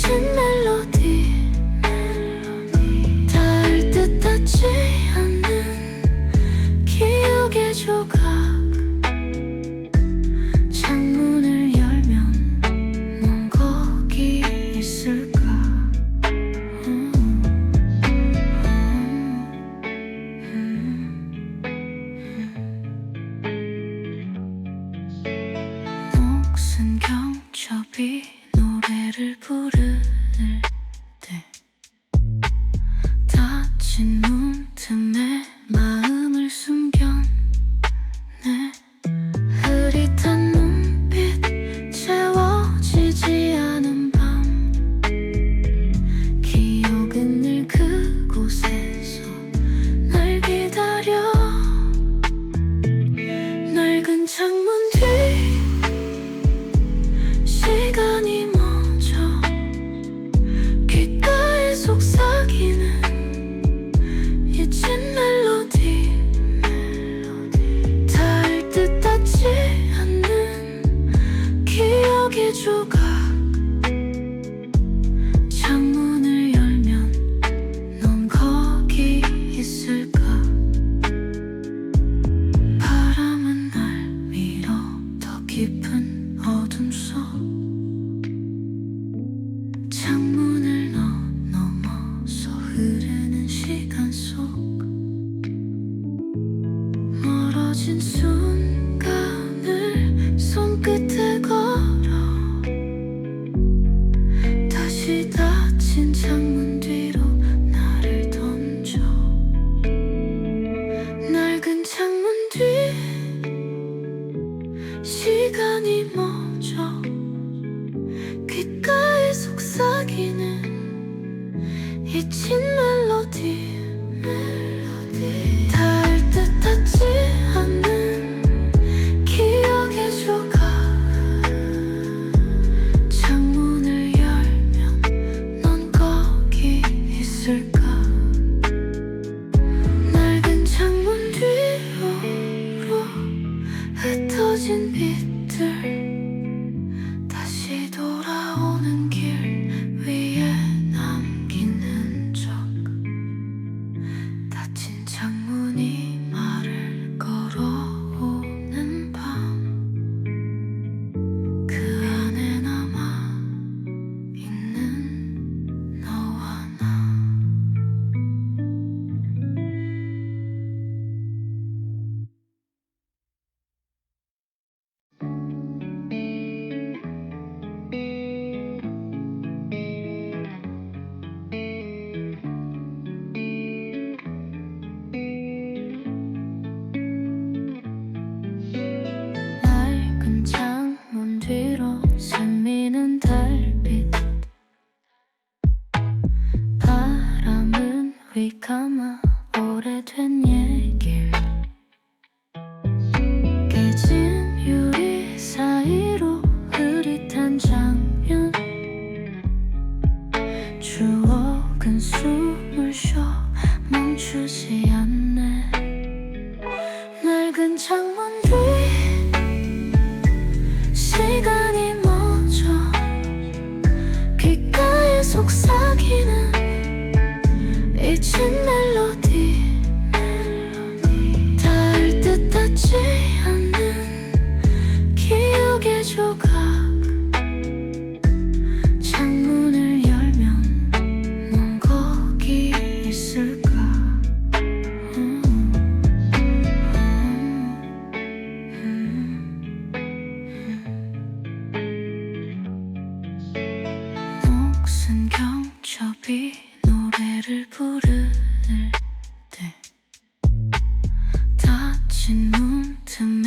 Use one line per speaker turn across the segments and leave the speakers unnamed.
잊힌 멜로디 닿을 듯 닿지 않는 기억의 조각. 창문을 열면 넌 거기 있을까? 녹슨 경첩이 노래를 부를 때 닫힌 문틈에 마음을 숨겨내. 흐릿한 눈빛 채워지지 않은 밤. 기억은 늘 그곳에서 날 기다려. 낡은 창문 뒤 시간이 멈춰. 귓가에 속삭이는 잊힌 멜로디 닿을 듯 닿지 않는 기억의 조각. 창문을 열면 넌 거기 있을까? 바람은 날 밀어 더 깊은 어둠 속. 창문을 넘어서 흐르는 시간 속 멀어진 순간을 손끝에 걸어. 다시 닫힌 창문 뒤로 나를 던져. 낡은 창문 뒤 시간이 멈춰. 귓가에 속삭이는 잊힌 멜로디 닿을 듯 닿지 않는 기억의 조각. 창문을 열면 넌 거기 있을까? 낡은 창문 뒤로 흩어진 빛들 다시 돌아오는 길 위에 남긴 흔적. 닫힌 창문이 말을 걸어오는 밤. 그 안에 남아 있는 너와 나. 낡은 창문 뒤로 스미는 달빛. 바람은 휘감아 오래된 얘길. 깨진 유리 사이로 흐릿한 장면. 추억은 숨을 쉬어 멈추지 않네. 낡은 창문 뒤 시간이 멈춰. 귓가에 속삭이는 잊힌 멜로디 닿을 듯 닿지 않는 기억의 조각. 창문을 열면 넌 거기 있을까? 녹슨 경첩이 노래를 부를 때 닫힌 문틈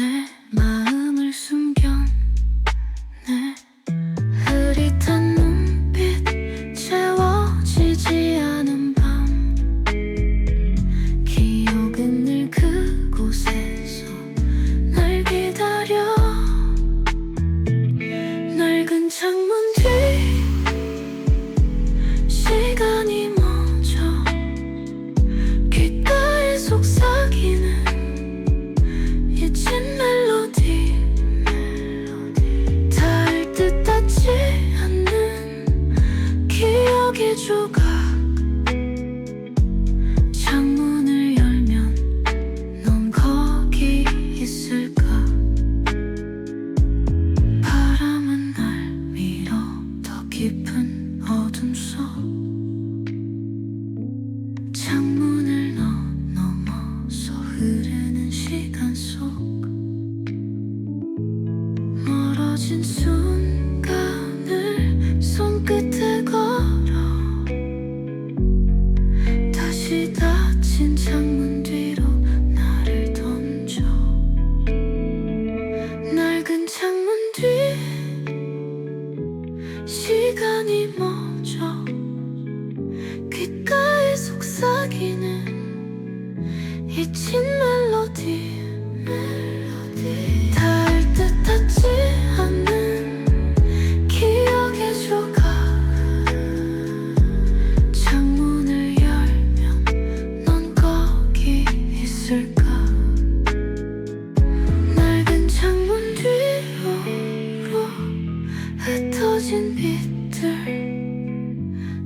흐르는 시간 속 멀어진 순간을 손끝에 걸어 다시 닫힌 창문 뒤로 나를 던져 낡은 창문 뒤 시간이 멎어 귓가에 속삭이는 잊힌 멜로디 닿을 듯 닿지 않는 기억의 조각 창문을 열면 넌 거기 있을까 낡은 창문 뒤로 흩어진 빛들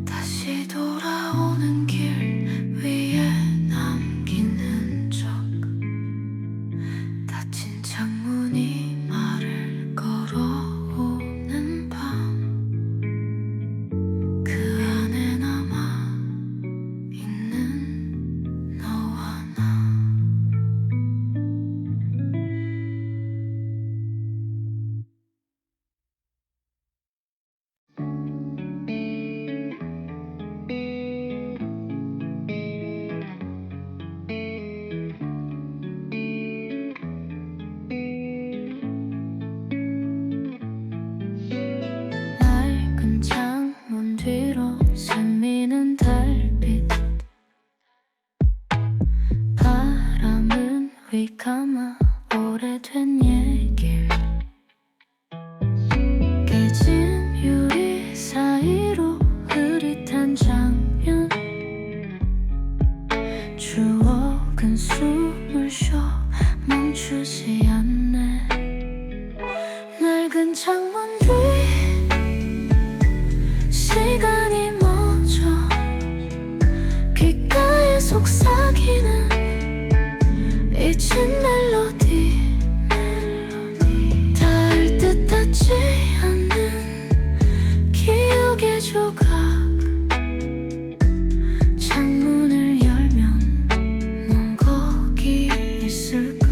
다시 돌아오는 길 위에 남긴 흔적 닫힌 창문이 말을 걸어오는 밤 그 안에 남아 있는 너와 나 낡은 창문 뒤로 스미는 달빛 바람은 휘감아 오래된 얘길 깨진 유리 사이로 흐릿한 장면 추억은 숨을 쉬어 멈추지 않네 낡은 창문 뒤 시간이 멎어 귓가에 속삭이는 잊힌 멜로디 닿을 듯 닿지 않는 기억의 조각 창문을 열면 넌 거기 있을까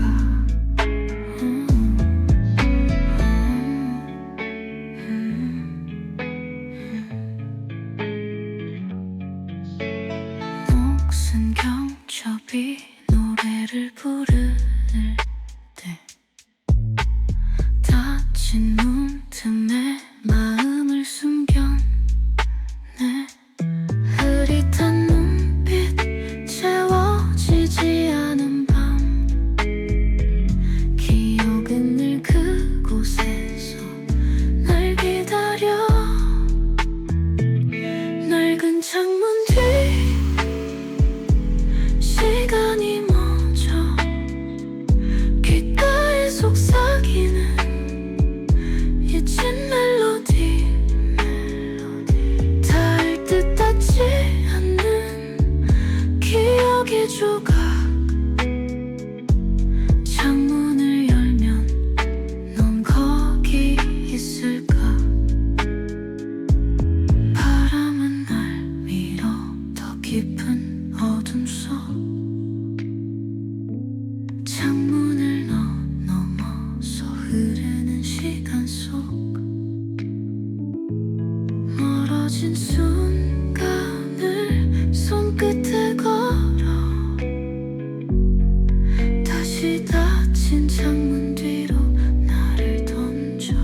목숨 경첩이 노래를 부를 때 닫힌 문 틈에 마음을 숨겼네 흐릿한 눈빛 채워지지 않은 밤 기억은 늘 그곳에서 날 기다려 낡은 창문 뒤 시간이 멈춰 귓가에 속삭이는 잊힌 멜로디 닿을 듯 닿지 않는 기억의 조각 창문을 열면 넌 거기 있을까 바람은 날 밀어 더 깊은 어둠 속 창문을 넘어서 흐르는 시간 속 멀어진 순간을 손끝에 걸어 다시 닫힌 창문 뒤로 나를 던져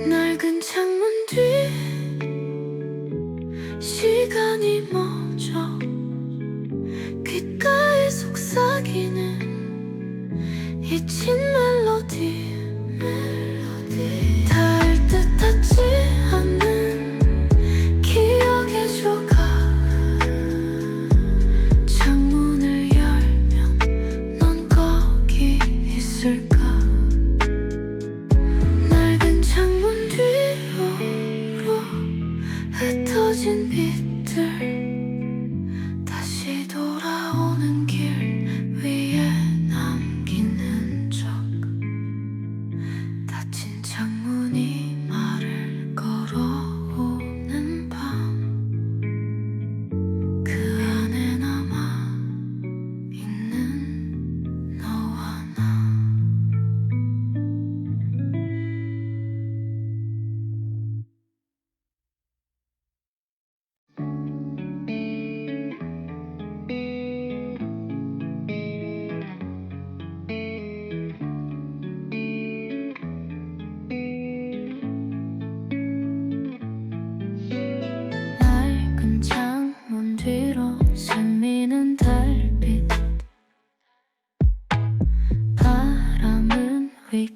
낡은 창문 뒤 시간이 멎어 귓가에 속삭이는 잊힌 멜로디 닿을 듯 닿지 않는 기억의 조각 창문을 열면 넌 거기 있을까 낡은 창문 뒤로 흩어진 빛들 다시 돌아오는 길 위에 남긴 흔적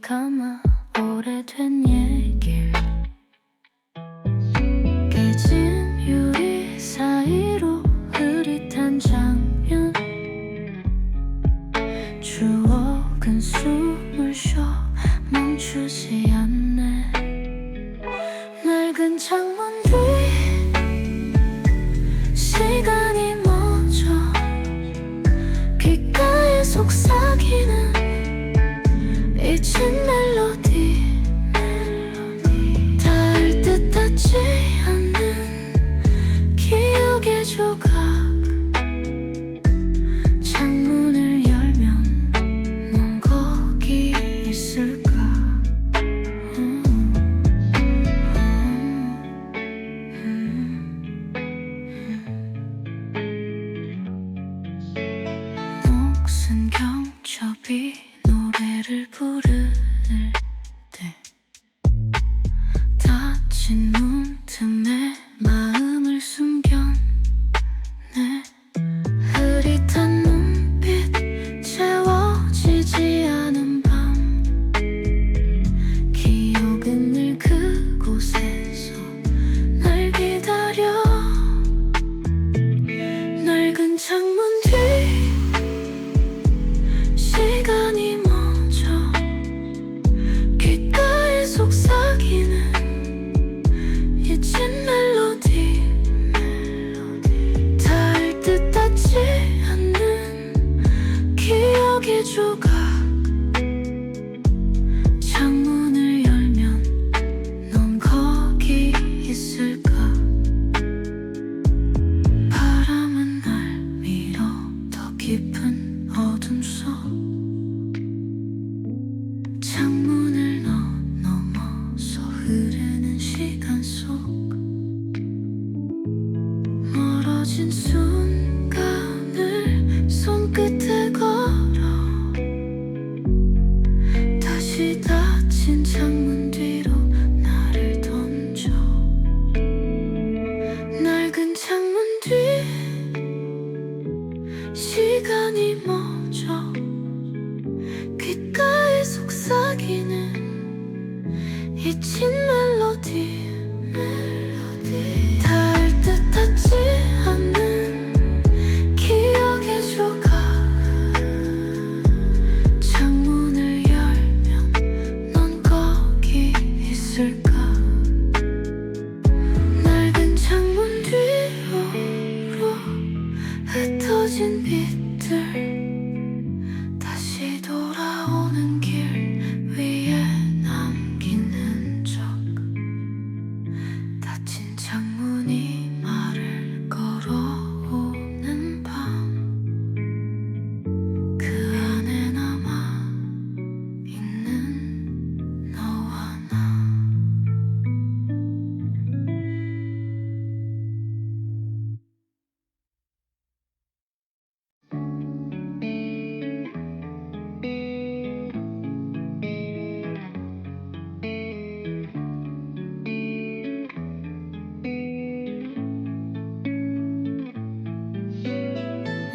감아 오래된 얘길 깨진 유리 사이로 흐릿한 장면 추억은 숨을 쉬어 멈추지 않네 낡은 창문 뒤 시간이 멎어 귓가에 속삭이는 잊힌 멜로디 닿을 듯 닿지 않는 기억의 조각 창문을 열면 넌 거기 있을까 목숨 경첩이 노래를 부를 때 닫힌 문틈에 마음을 숨겼네 흐릿한 눈빛 채워지지 않은 밤 기억은 늘 그곳에서 날 기다려 낡은 창문 뒤 시간이 멈춰 귓가에 속삭이는 잊힌 멜로디 닿을 듯 닿지 않는 기억의 조각 창문을 열면 넌 거기 있을까 바람은 날 밀어 더 깊은 어둠 속 창문을 넘어서 흐르는 시간 속 멀어진 순간을 손끝에 걸어 다시 닫힌 창문 뒤로 나를 던져 낡은 창문 뒤 시간이 멎어 귓가에 속삭이는 잊힌 멜로디 닿을 듯 닿지 않는 기억의 조각 창문을 열면 넌 거기 있을까 낡은 창문 뒤로 흩어진 빛들 다시 돌아오는 길 위에 남긴 흔적 닫힌 창문이 말을 걸어오는 밤 그 안에 남아 있는 너와 나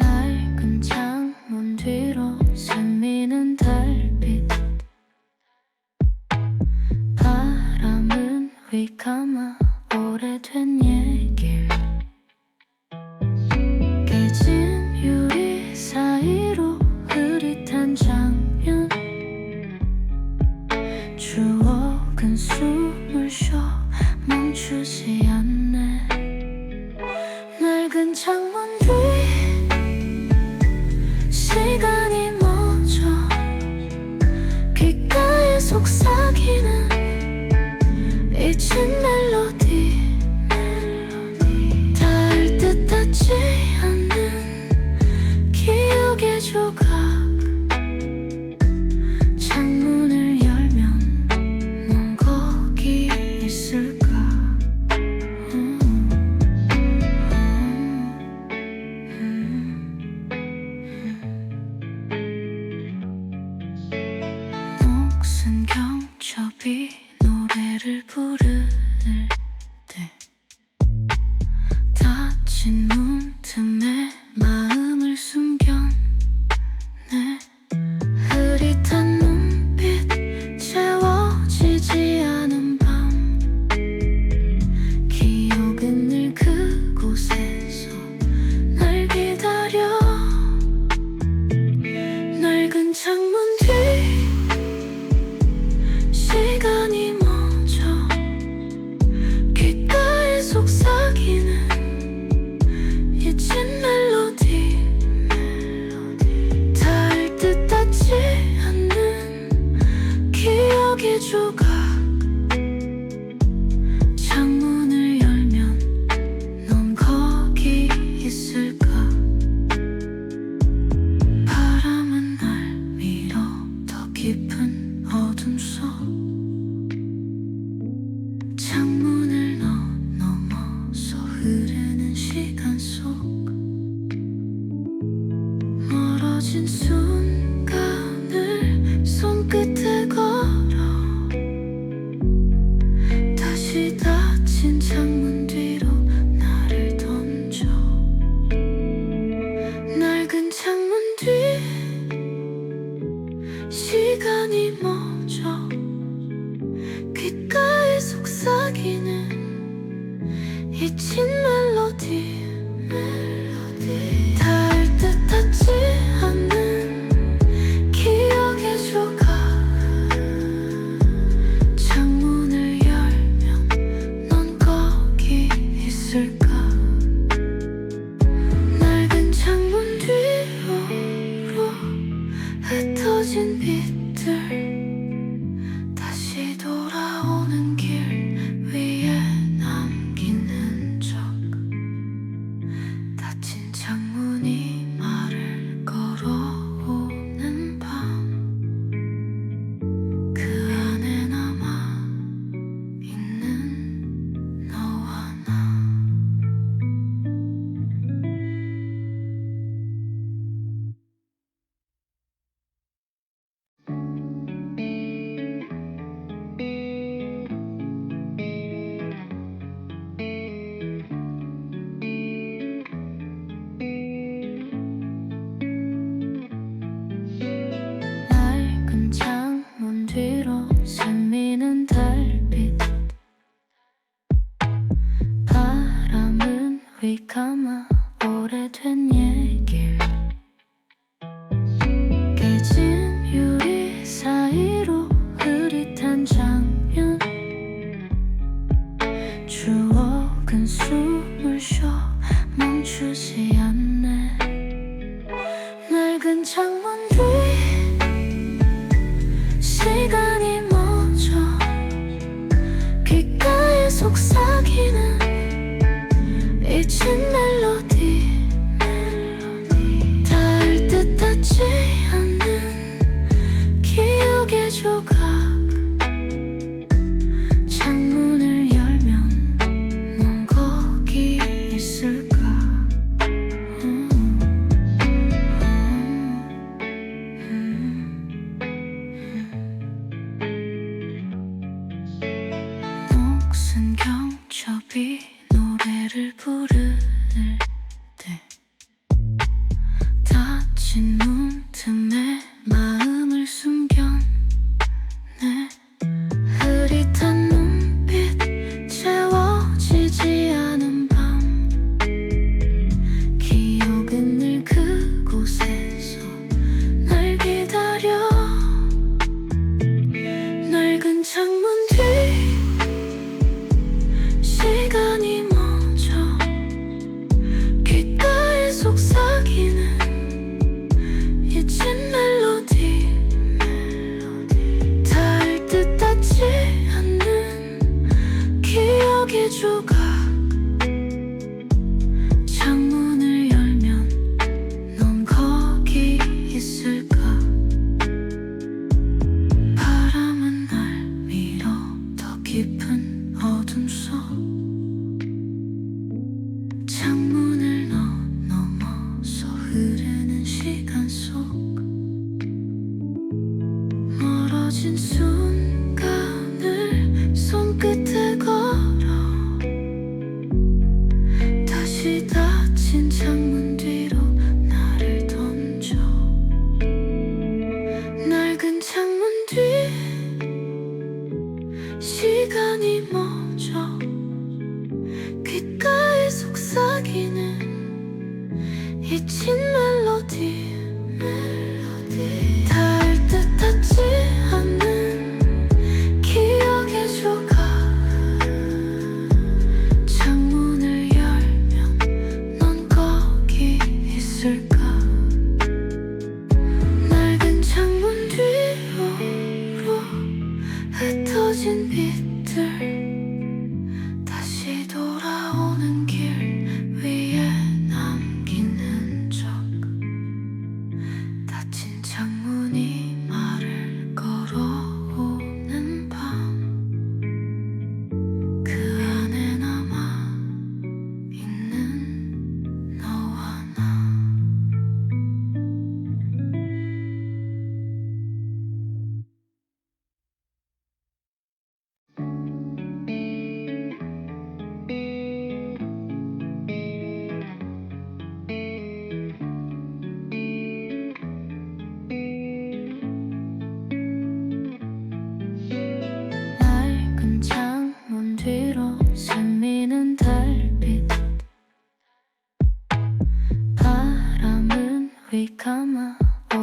낡은 창문 뒤로 스미는 달빛 바람은 휘감아 오래된 얘길 깨진 유리 사이로 흐릿한 장면 추억은 숨을 쉬어 멈추지 않네 낡은 창문 뒤 시간이 멎어 귓가에 속삭이는 잊힌 멜로디 닿을 듯 닿지 않는 기억의 조각 창문을 열면 넌 거기 있을까 목숨 경첩이 노래를 부를 때 닫힌 문틈에 마음을 숨겼네 조각 창문을 열면 넌 거기 있을까? 바람은 날 밀어 더 깊은 어둠 속 창문을 넘어서 흐르는 시간 속 멀어진 순간을 손끝에 걸어 다시 닫힌 창문 뒤로 나를 던져 낡은 창문 뒤 시간이 멎어 귓가에 속삭이는 잊힌 멜로디 닿을 듯 닿지 않는 기억의 조각 창문을 열면 넌 거기 있을까? 낡은 창문 뒤로 흩어진 빛들 다시 돌아오는 길 위에 남긴 흔적 닫힌 창문이 말을 걸어오는 밤 그 안에 남아 있는 너와 나 낡은 창문 뒤로 스미는 달빛 바람은 휘감아 오래된 얘길 깨진 유리 사이로 흐릿한 장면 추억은 숨을 쉬어 멈추지 않네 낡은 창문 뒤 시간이 멎어 귓가에 속삭이는 잊힌 멜로디 닿을 듯 닿지 않는 기억의 조각 창문을 열면 넌 거기 있을까? 녹슨 경첩이 노래를 부를 때 닫힌 문 틈에 마음을 숨겼네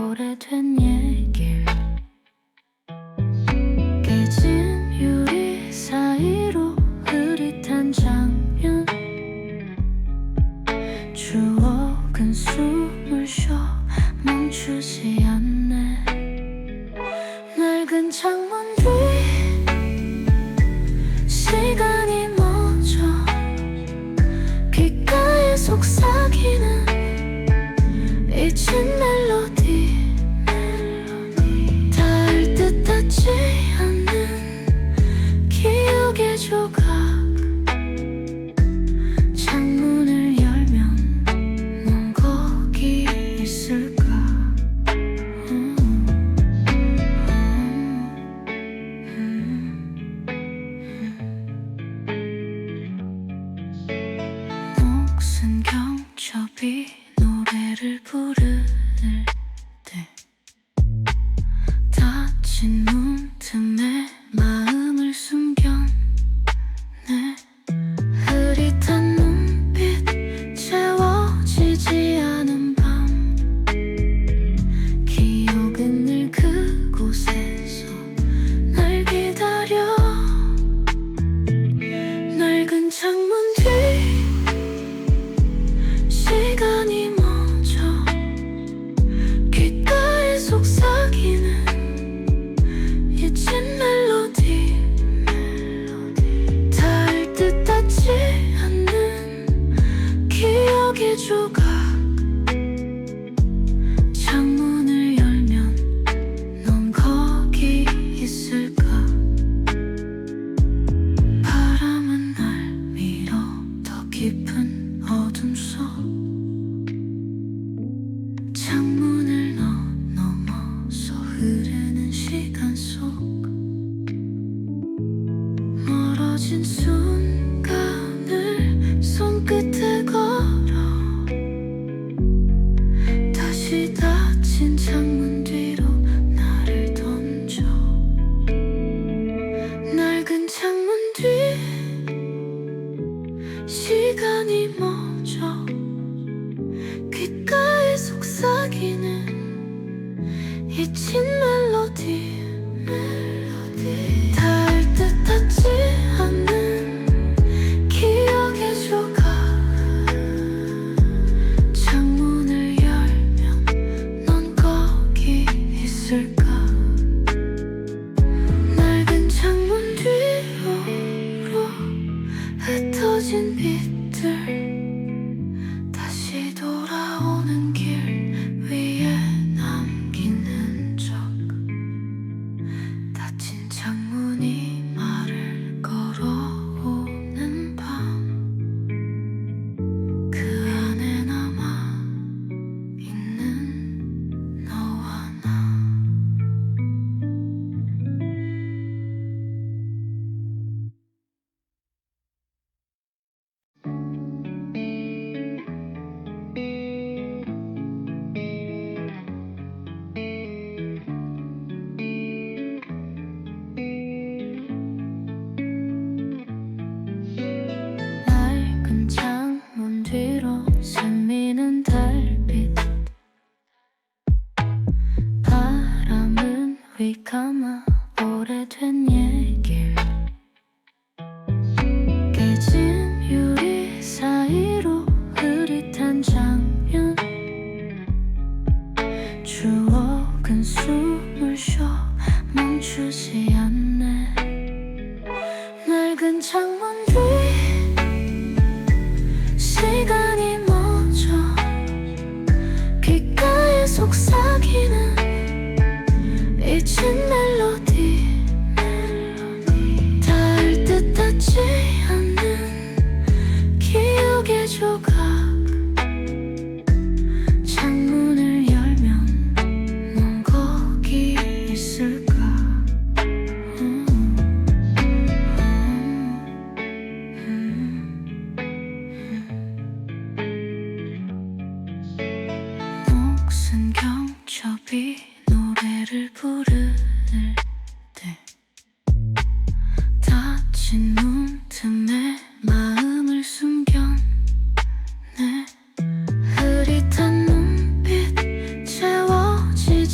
오래된 얘길 깨진 유리 사이로 흐릿한 장면 추억은 숨을 쉬어 멈추지 않네 낡은 창문 뒤 시간이 멎어 귓가에 속삭이는 잊힌 멜로디 닿을 듯 닿지 않는 기억의 조각 창문을 열면 넌 거기 있을까 녹슨 경첩이 노래를 부를 때 닫힌 문틈에 마음을 숨겼네 흐릿한 눈빛 채워지지 않은 밤 기억은 늘 그곳에서 날 기다려 낡은 창문 뒤 시간이 멈춰 귓가에 속삭이는 잊힌 멜로디 닿을 듯 닿지 않는 기억의 조각 창문을 열면 넌 거기 있을까 바람은 날 밀어 더 깊은 어둠 속 창문을 넘어서 흐르는 시간 속 멀어진 순간을 손끝에 걸어 다시 닫힌 창문 뒤로 나를 던져 낡은 창문 뒤 시간이 멎어 귓가에 속삭이는 잊힌 멜로디 닿을 듯 닿지 않는 기억의 조각 창문을 열면 넌 거기 있을까 낡은 창문 뒤로 흩어진 빛들 다시 돌아오는 길 위에 남긴 흔적 닫힌 창문이 말을 걸어오는 밤 그 안에 남아 있는 너와 나 낡은 창문 뒤로 스미는 달빛 바람은 휘감아 오래된 얘길 깨진 유리 사이로 흐릿한 장면 추억은 숨을 쉬어 멈추지 않네 낡은 창문 뒤 시간이 멎어 귓가에 속삭이는 잊힌 멜로디 닿을 듯 닿지 않는 기억의 조각 창문을 열면 넌 거기 있을까 녹슨 경첩이 노래를 부를 때 닫힌 문틈에 마음을 숨겼네 흐릿한 눈빛 채워지지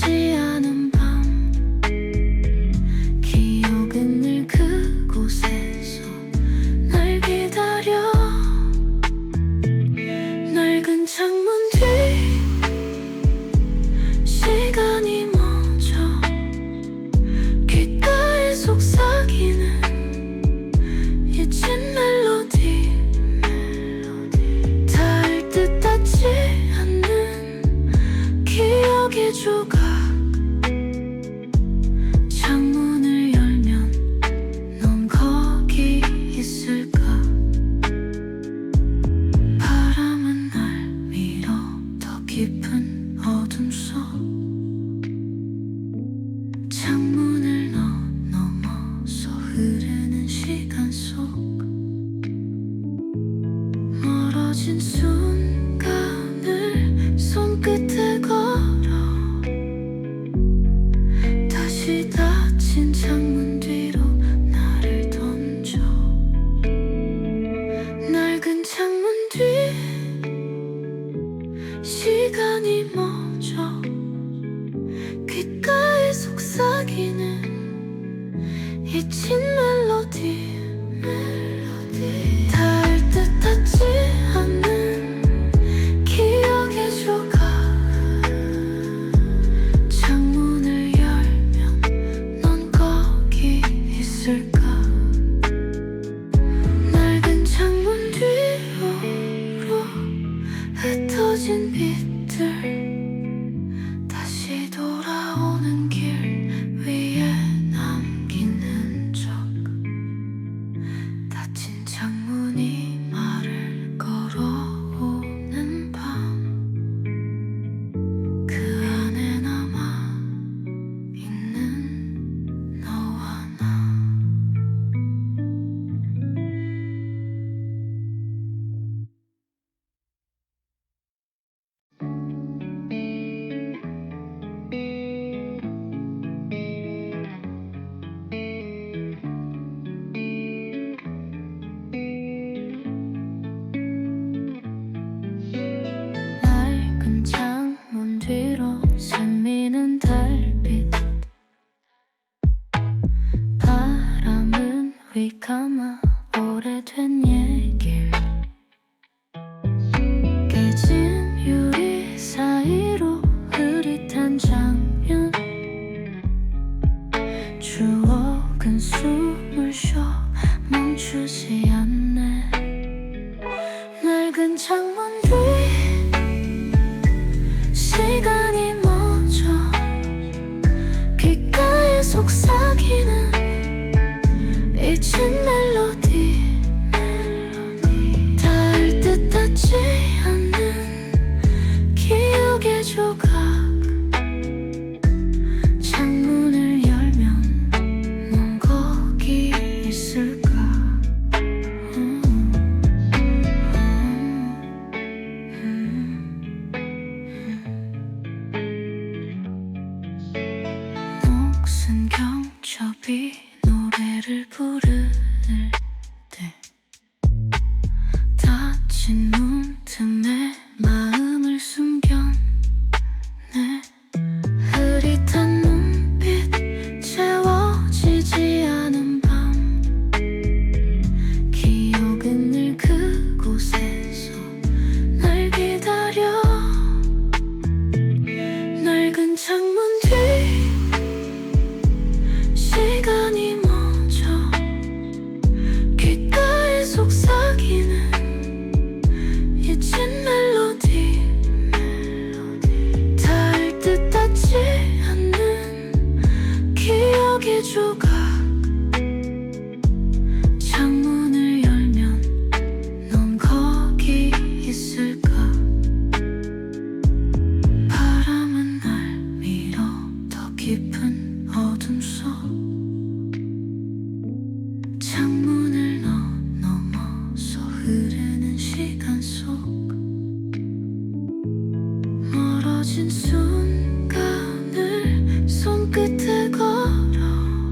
다시 닫힌 창문 뒤로 나를 던져 낡은 창문 뒤 시간이 멎어 귓가에 속삭이는 잊힌 멜로디 닿을 듯 닿지 않는 기억의 조각 창문을 열면 넌 거기 있을까 낡은 창문 뒤로 흩어진 빛들 다시 돌아오는 길 위에 남긴 흔적 닫힌 창문이 말을 걸어오는 밤 그 안에 남아 있는 너와 나 낡은 창문 뒤로 스미는 달빛 바람은 휘감아 오래된 얘길 깨진 유리 사이로 흐릿한 장면 추억은 숨을 쉬어 멈추지 않네 낡은 창문 뒤 시간이 멎어 귓가에 속삭이는 잊힌 멜로디 닿을 듯 닿지 않는 기억의 조각 창문을 열면 넌 거기 있을까 녹슨 경첩이 노래를 부를 때 닫힌 문틈에 마음을 숨겼네 흐릿한 눈빛 채워지지 않은 밤 기억은 늘 그곳에서 날 기다려 낡은 창문 뒤 시간이 멎어 귓가에 속삭이는 잊힌 멜로디 닿을 듯 닿지 않는 기억의 조각 창문을 열면 넌 거기 있을까 바람은 날 밀어 더 깊은 어둠 속 창문을 넘어서 흐르는 시간 속 멀어진 순간을 손끝에 걸어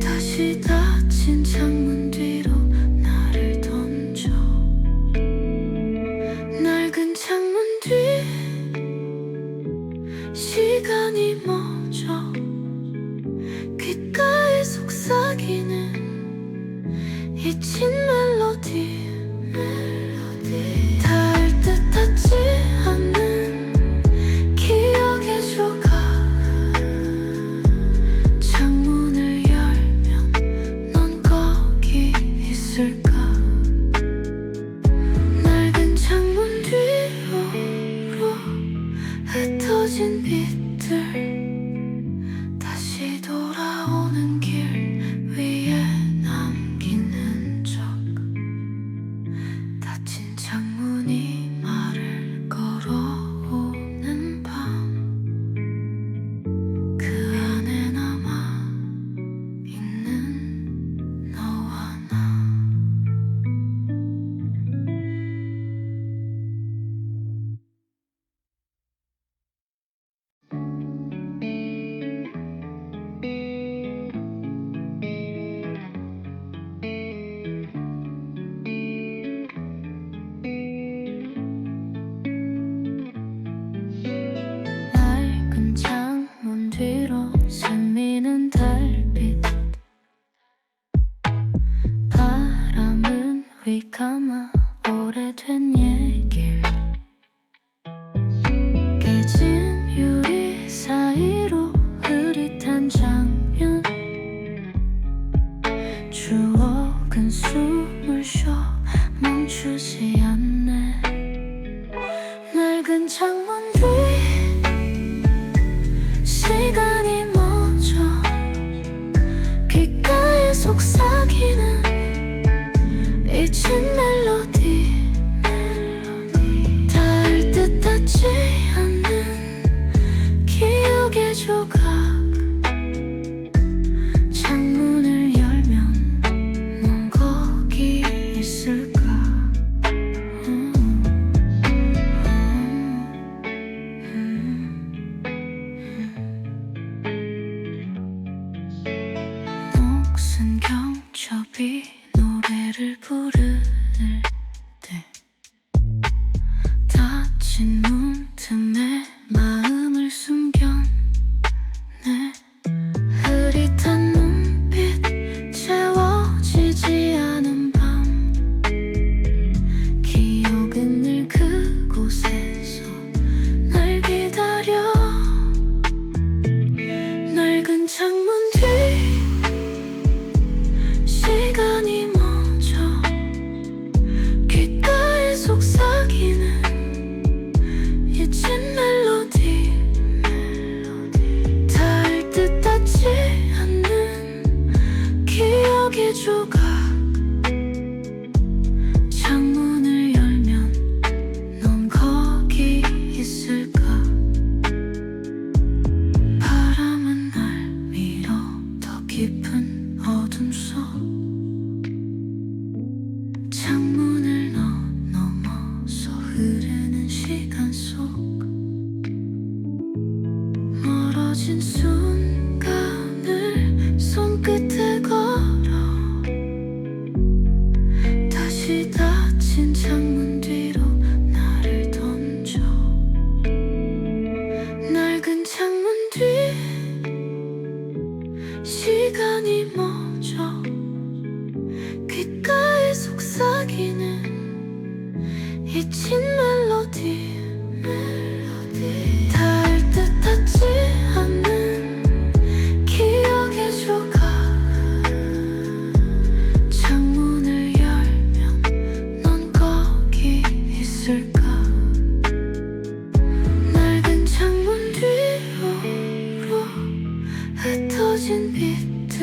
다시 닫힌 창문 뒤로 나를 던져 낡은 창문 뒤 시간이 멎어 귓가에 속삭이는 잊힌 멜로디 닿을 듯 닿지 않는 기억의 조각 창문을 열면 넌 거기 있을까 낡은 창문 뒤로 흩어진 빛들 잊힌 멜로디 닿을 듯 닿지 않는 기억의 조각 창문을 열면 넌 거기 있을까 녹슨 경첩이 노래를 부를 때 닫힌 문 틈에 마음을 숨겨내 흐릿한 눈빛 채워지지 않은 밤 기억은 늘 그곳에서 날 기다려 낡은 창문 뒤 시간이 멈춰 귓가에 속삭이는 잊힌 멜로디 닿을 듯 닿지 않는 기억의 조각 창문을 열면 넌 거기 있을까 바람은 날 밀어 더 깊은 어둠 속 창문을 넘어서 흐르는 시간 속 멀어진 순간을 손끝에 걸어 다시 닫힌 창문 뒤로 나를 던져 낡은 창문 뒤 시간이 멈춰 귓가에 속삭이는 잊힌 멜로디 닿을 듯 닿지 않는 기억의 조각 창문을 열면 넌 거기 있을까 낡은 창문 뒤로 흩어진 빛들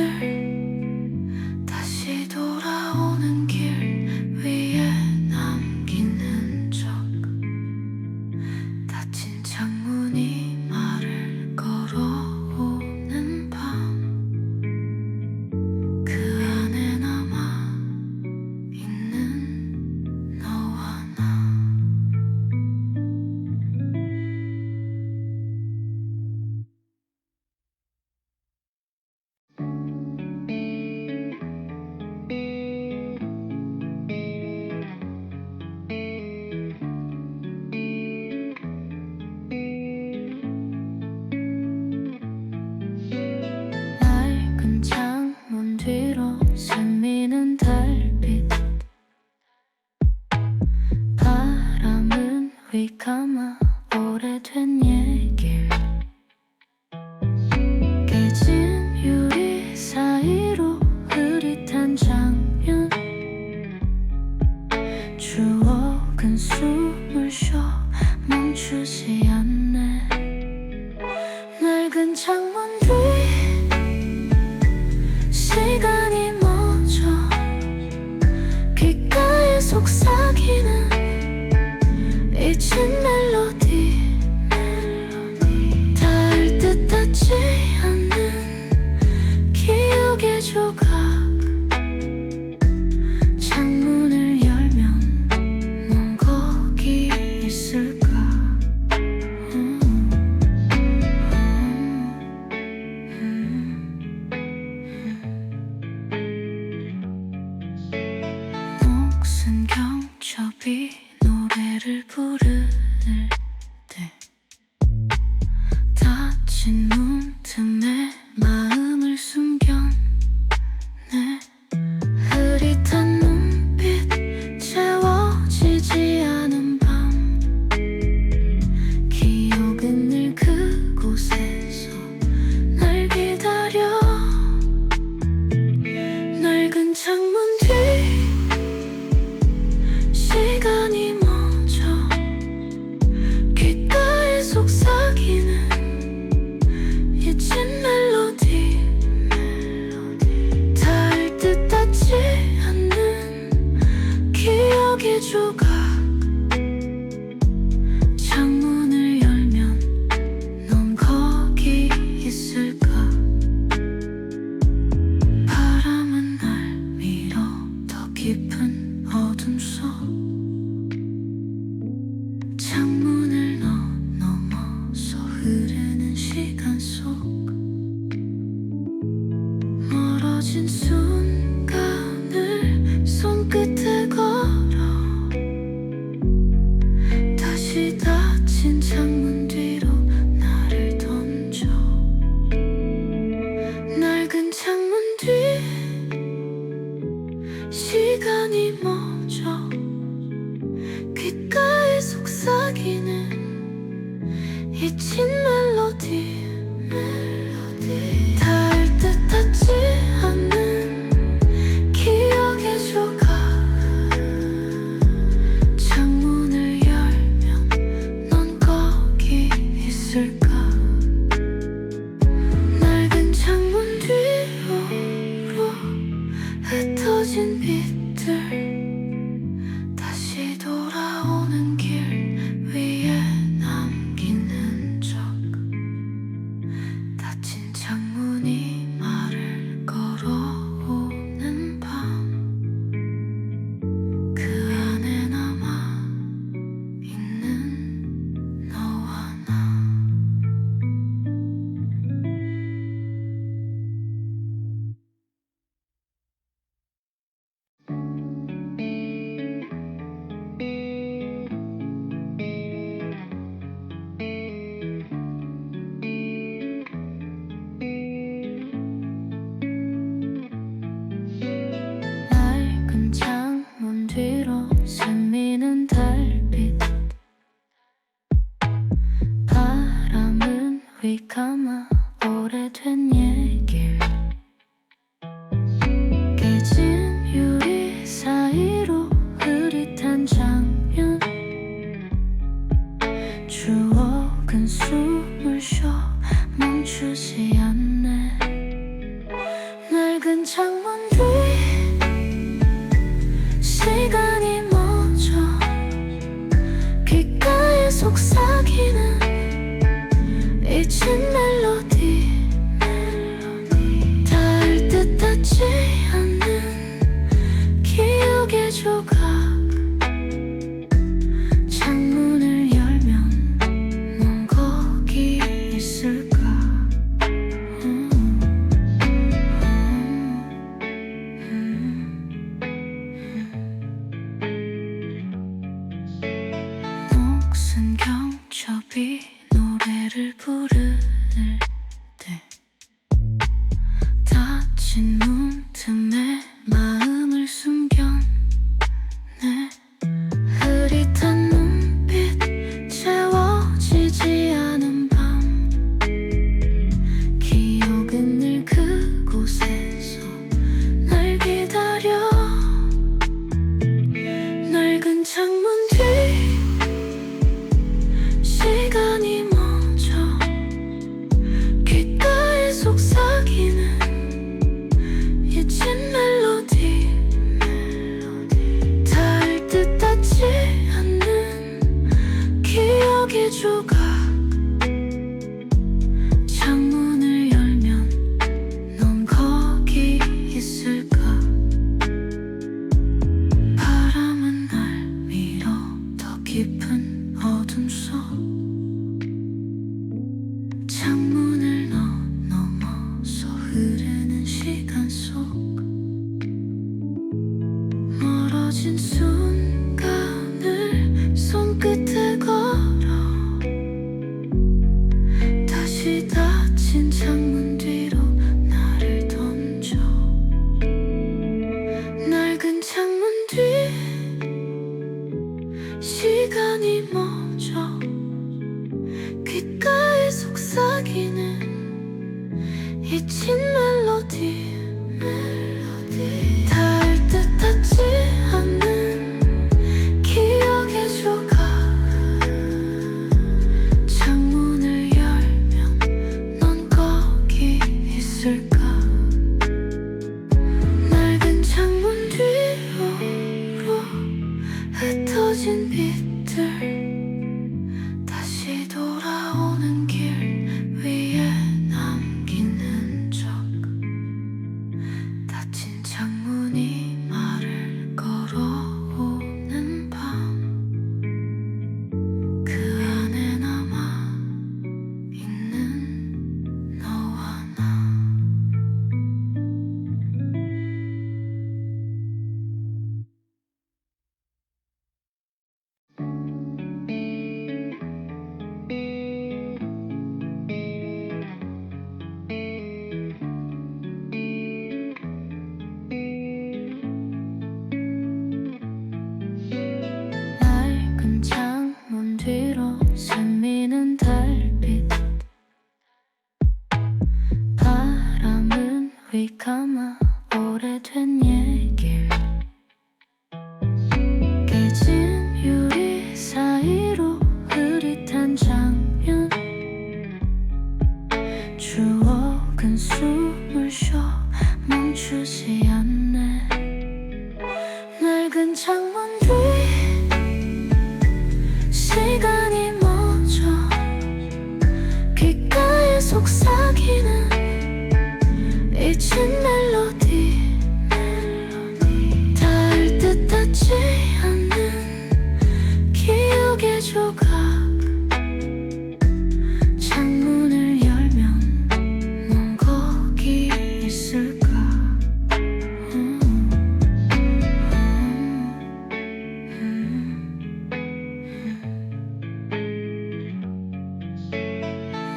다시 돌아오는 길 위에 남긴 흔적 닫힌 창문이 말을 걸어오는 밤 그 안에 남아 있는 너와 나 낡은 창문 뒤로 스미는 달빛 바람은 휘감아 오래된 얘길 깨진 유리 사이로 흐릿한 장면 추억은 숨을 쉬어 멈추지 않네 낡은 창문 뒤 시간이 멈춰 귓가에 속삭이는 잊힌 멜로디 닿을 듯 닿지 않는 기억의 조각 창문을 열면 넌 거기 있을까 위 감아 오래된 얘길 깨진 유리 사이로 흐릿한 장면 추억은 숨을 쉬어 멈추지 않네 낡은 창문 뒤 시간이 멎어 귓가에 속삭이는 잊힌 멜로디 닿을 듯 닿지 않는 기억의 조각 창문을 열면 넌 거기 있을까 녹슨 경첩이 노래를 부를 때 닫힌 문틈에 마음을 숨겼네 흐릿한 눈빛 채워지지 않은 밤 기억은 늘 그곳에서 날 기다려 낡은 창문 뒤 시간이 멈춰 귓가에 속삭이는 잊힌 멜로디 닿을 듯 닿지 않는 기억의 조각 창문을 열면 넌 거기 있을까 바람은 날 밀어 더 깊은 어둠 속 창문을 넘어서 흐르는 시간 속 멀어진 순간을 손끝에 걸어 다시 닫힌 창문 뒤로 나를 던져 낡은 창문 뒤 시간이 멎어 귓가에 속삭이는 잊힌 멜로디 닿을 듯 닿지 않는 기억의 조각 창문을 열면 넌 거기 있을까 낡은 창문 뒤로 흩어진 빛들 다시 돌아오는 길 위에 남긴 흔적 닫힌 창문이 말을 걸어오는 밤 그 안에 남아 있는 너와 나 낡은 창문 뒤로 스미는 달빛 바람은 위 감아 오래된 얘길 깨진 유리 사이로 흐릿한 장면 추억은 숨을 쉬어 멈추지 않네 낡은 창문 뒤 시간이 멎어 귓가에 속삭이는 잊힌 멜로디 닿을 듯 닿지 않는 기억의 조각 창문을 열면 넌 거기 있을까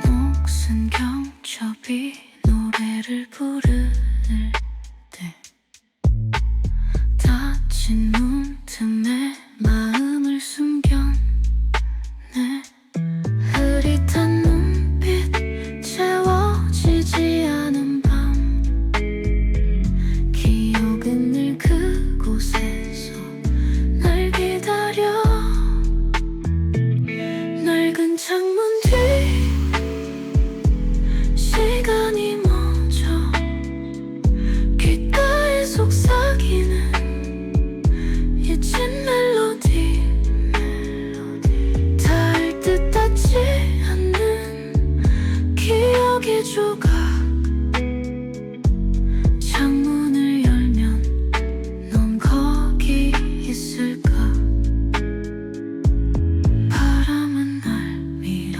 녹슨 경첩이 노래를 부를 때 닫힌 문틈에 마음을 숨겼네 흐릿한 눈빛 기억의 조각. 창문을 열면 넌 거기 있을까? 바람은 날 밀어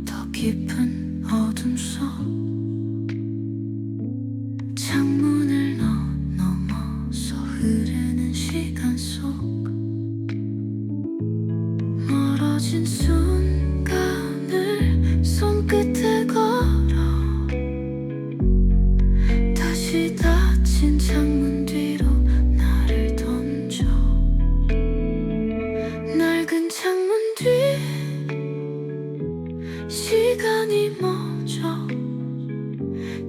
더 깊은 어둠 속. 창문을 넘어서 흐르는 시간 속 멀어진 순간을 손끝에 걸어 다시 닫힌 창문 뒤로 나를 던져. 낡은 창문 뒤 시간이 멎어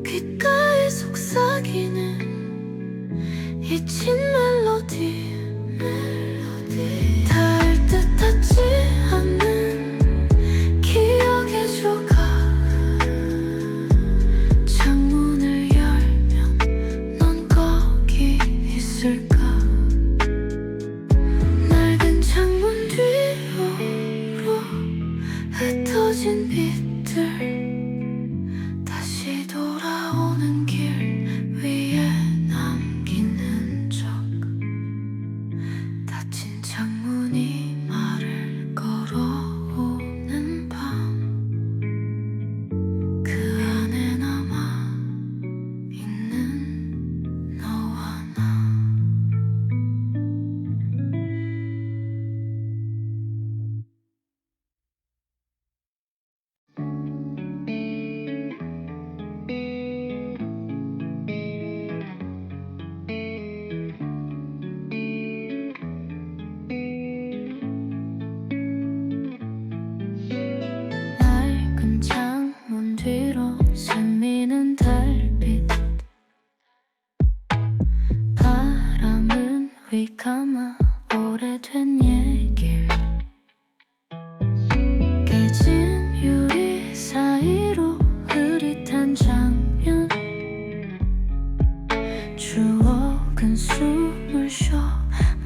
귓가에 속삭이는 잊힌 멜로디. 닿을 듯 닿지 않는 기억의 조각. 창문을 열면 넌 거기 있을까? 낡은 창문 뒤로 흩어진 빛들 다시 돌아오는 길 위에 남긴 흔적. 닫힌 창문이 말을 걸어오는 밤. 그 안에 남아 있는 너와 나. 낡은 창문 뒤로 스미는 달빛. 바람은 휘감아 오래된 얘길. 깨진 유리 사이로 흐릿한 장면. 추억은 숨을 쉬어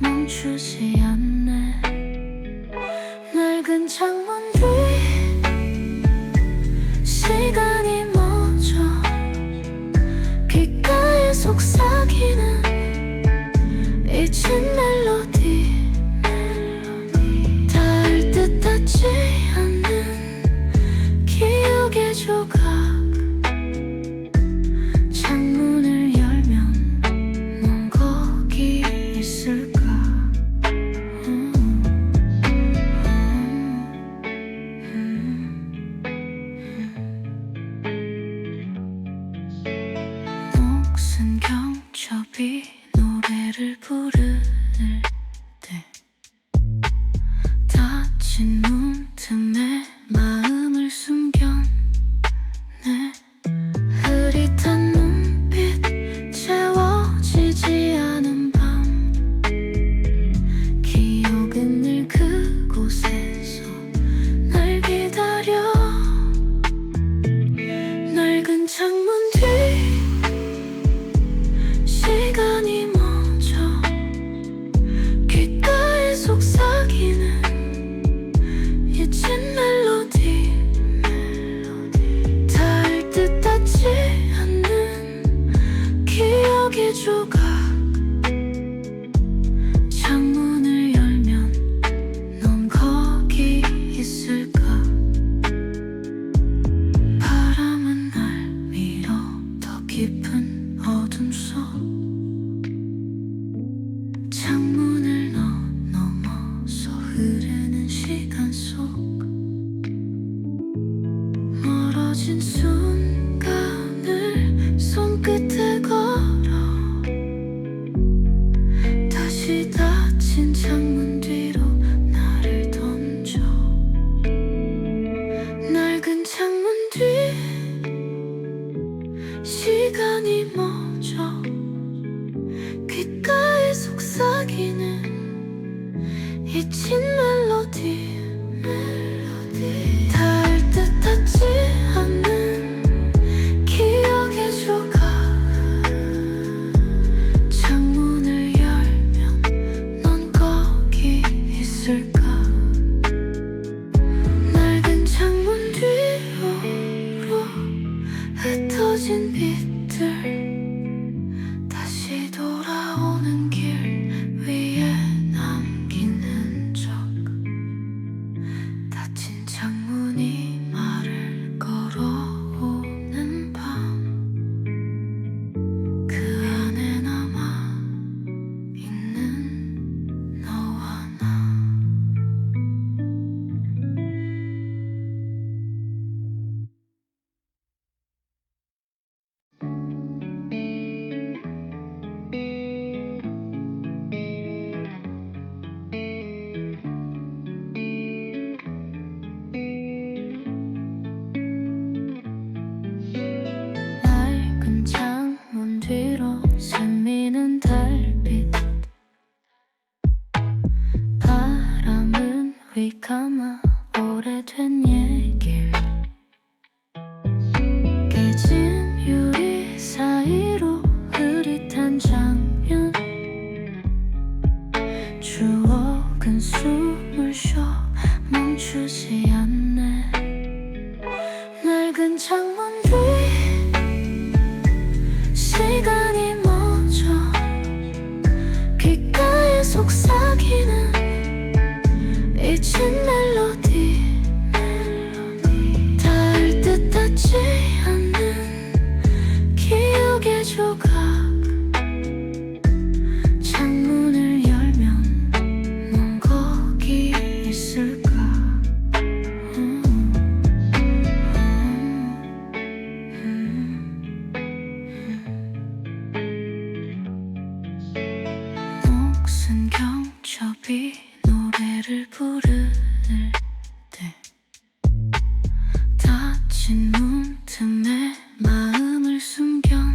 멈추지 않네. 낡은 창문 뒤 시간이 멎어 귓가에 속삭이는 잊힌 멜로디. 닿을 듯 닿지 않는 기억의 조각. 창문을 열면 넌 거기 있을까? 녹슨 경첩이 노래를 부를 때 닫힌 문틈에 마음을 숨겼네. 흐릿한 눈빛 채워지지 않은 밤. 기억은 늘 그곳에서 날 기다려. 낡은 창문 뒤 시간이 멈춰 귓가에 속삭이는 잊힌 멜로디. 닿을 듯 닿지 않는 기억의 조각. 창문을 열면 넌 거기 있을까? 바람은 날 밀어 더 깊은 어둠 속. 창문을 넘어서 흐르는 시간 속 멀어진 순간을 손끝에 걸어 지워진 빛들 다시 돌아오는 길 위에 남긴 흔적 닫힌 창문이 말을 걸어오는 밤 그 안에 남아 있는 너와 나 낡은 창문 뒤로 스미는 달빛 바람은 휘감아 오래된 얘길 깨진 유리 사이로 흐릿한 장면 추억은 숨을 쉬어 멈추지 않네 낡은 창문 뒤 시간이 멎어 귓가에 속삭이는 잊힌 멜로디 닿을 듯 닿지 않는 기억의 조각 창문을 열면 넌 거기 있을까 목숨 경첩이 노래를 부를 때 닫힌 문틈에 마음을 숨겼네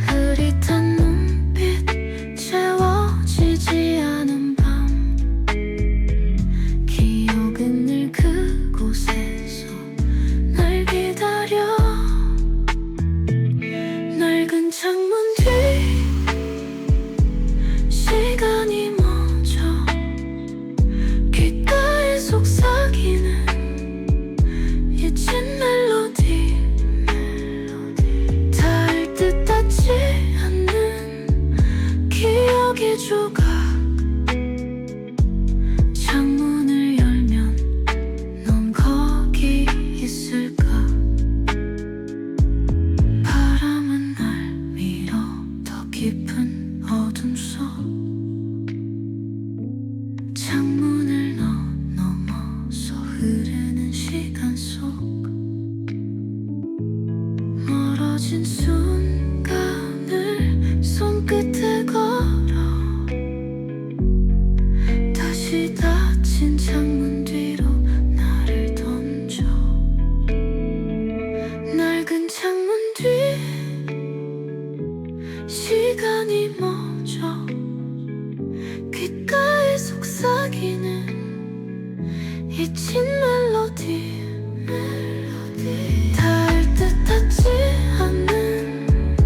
흐릿한 눈빛 채워지지 않은 밤 기억은 늘 그곳에서 날 기다려 낡은 창문 뒤 시간이 멈춰 귓가에 속삭이는 잊힌 멜로디 닿을 듯 닿지 않는 기억의 조각 창문을 열면 넌 거기 있을까 바람은 날 밀어 더 깊은 어둠 속 창문을 넘어서 흐르는 시간 속 멀어진 순간을 손끝에 걸어 다시 닫힌 창문 뒤로 나를 던져 낡은 창문 뒤 시간이 멎어 귓가에 속삭이는 잊힌 멜로디 닿을 듯 닿지 않는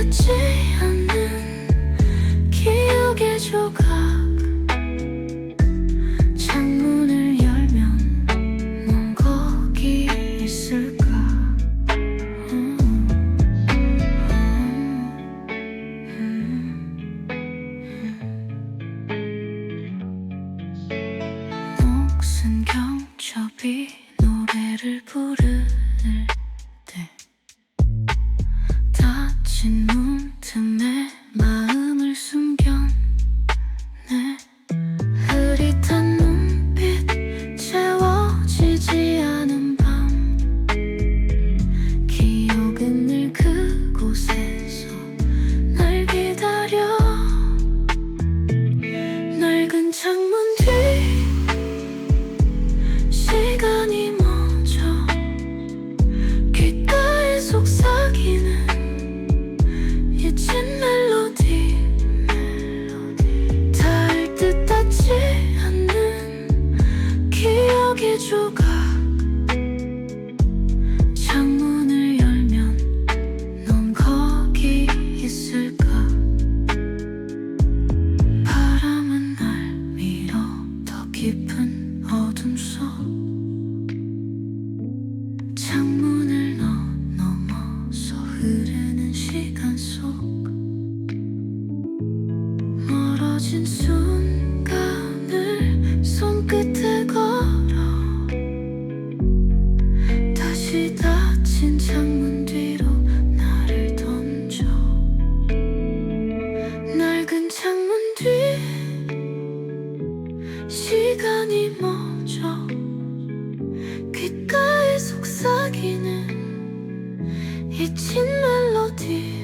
잊지 않는 기억의 조각. 창문을 열면 넌 거기 있을까? 목숨 경첩이 노래를 부를 때 닫힌 문틈에 마음을 숨겨내. 흐릿한 눈빛 채워지지 않은 밤. 기억은 늘 그곳에서 날 기다려. 낡은 창문 뒤 시간이 멈춰. 귓가에 속삭이는 잊힌 멜로디. 닿을 듯 닿지 않는 기억의 조각. 창문을 열면 넌 거기 있을까? 바람은 날 밀어 더 깊은 어둠 속. 창문을 넘어서 흐르는 시간 속 멀어진 순간을 손끝에 걸어. 다시 닫힌 창문 뒤로 나를 던져. 낡은 창문 뒤 시간이 멈춰. 귓가에 속삭이는 잊힌 멜로디.